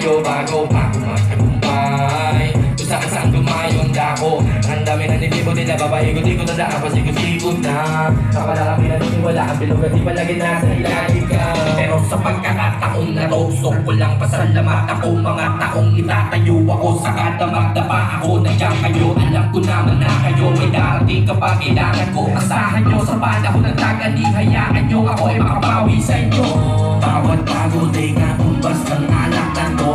Bago pa ako magtagumpay kung saan dumayong dako. Ang dami na nilibot nila, babaikot-ikot na daan, pasikot-sikot na kapalalaki na niniwala ang bilog at di palagi nasa ilalim ka. Pero sa pagkakataon na to, gusto ko lang pasalamat ako. Mga taong itatayo ako sa kada magdapa ako. Nandiyan kayo, alam ko naman na kayo may darating kapag kailangan ko. Asahan nyo sa panahon ng tagali, hayaan nyo ako ay makabawi sa inyo. Bawat pagod ay katumbas ng alak na to.